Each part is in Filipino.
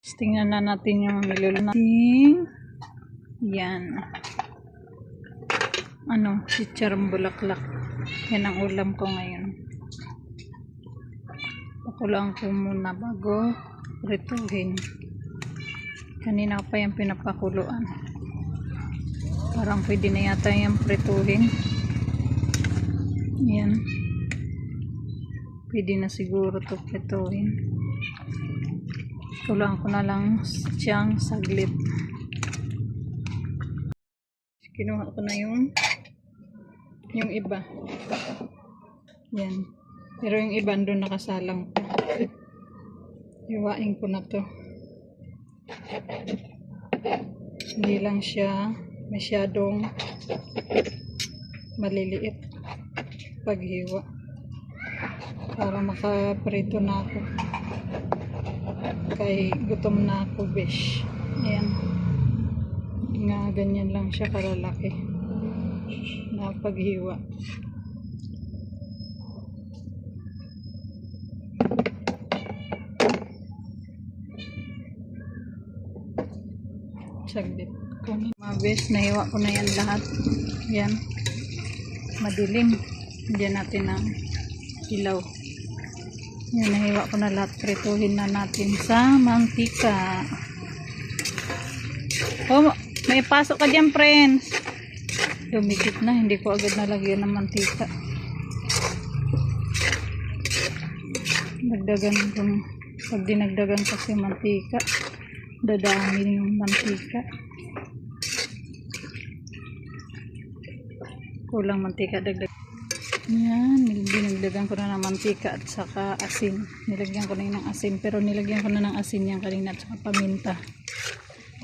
Tingnan na natin yung niluluto. Yan. Chicharong bulaklak. Yan ang ulam ko ngayon. Pakulaan ko muna bago prituhin. Kanina pa yung pinapakuluan. Parang pwede na yata yung prituhin. Yan. Pwede na siguro to prituhin. Kulang ko na lang siyang saglit. Kinuha ko na yung iba. Yan. Pero yung iba doon nakasalang pa. Iwain ko na to. Hindi lang siya masyadong maliliit paghiwa. Para makaprito na ako. Kay gutom na ako, besh. Ayan. Nga ganyan lang siya kalalaki na paghiwa. Saglit. Kung mga besh, nahiwa ko na yan lahat. Yan. Madilim. Diyan natin ang ilaw. Yan, nahiwa ko na lahat. Prituhin na natin sa mantika. Oh, may pasok ka dyan, friends. Dumikit na. Hindi ko agad nalagyan ng mantika. Dagdagan kung pag dinagdagan kasi mantika, dadami yung mantika. Kulang mantika, dagdag. Yan, dinagdagan ko na ng mantika at saka asin. Nilagyan ko na yun ng asin, pero nilagyan ko na ng asin yan kanina at saka paminta.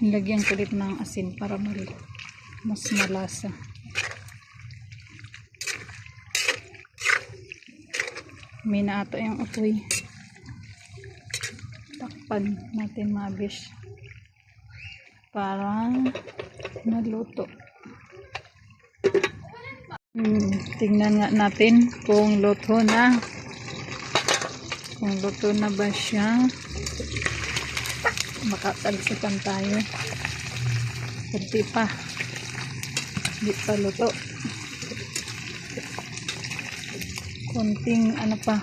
Nilagyan ko ulit ng asin para mas malasa. May naato yung apoy. Takpan natin mga besh para maluto. Tingnan nga natin kung luto na. Kung luto na ba siya. Makatalsikan tayo. Kunti pa. Hindi pa luto. Kunting ano pa.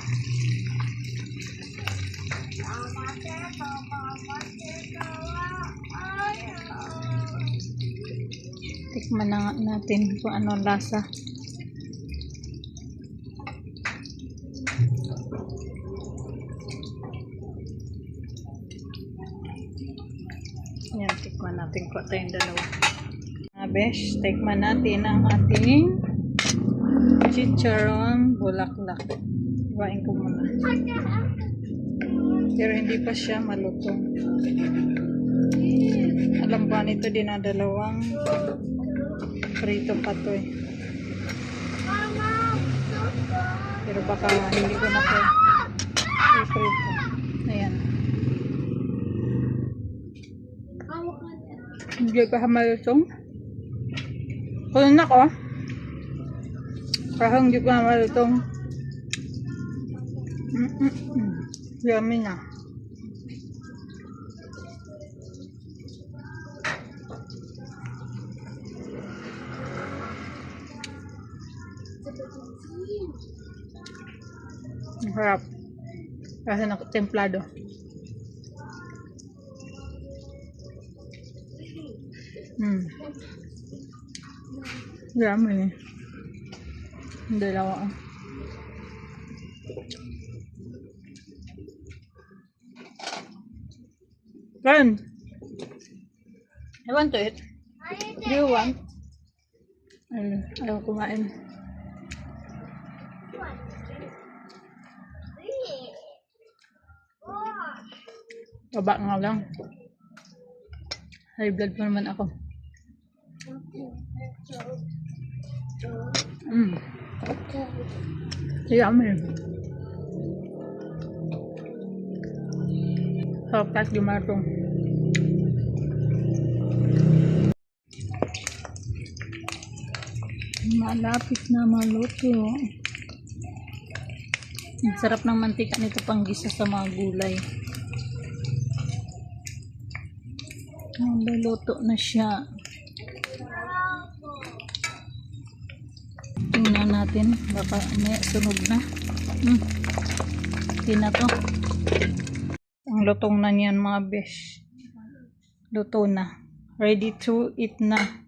Tikman na natin kung ano lasa. Yan, tikman natin ko tayong dalawa. Besh, tikman natin ang ating chicharon bulaklak. Iwain ko muna. Pero hindi pa siya malutong. Alam ko nito dinadalawang prito pa to eh. Pero baka hindi ko na po i-prito. Ayan. Hindi pa malutong. Kung na ko. Parang hindi ko na malutong. Yummy na. Harap. Kasi templado. Yummy. Dalawa. Friend, I want to eat. Do you want? Ayaw kumain. Baba nga lang. High blood pa naman ako. Yummy. Sarap kahit gumatong. Malapit na maluto. Ang sarap ng mantika nito pang gisa sa mga gulay. Luluto na siya. Tingnan natin. Baka may sunog na. Hindi na to. Ang lutong na niyan mga besh. Luto na. Ready to eat na.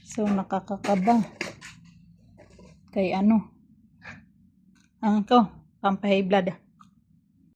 So nakakakaba. Kay ano? Ang ko. Pampahay blood.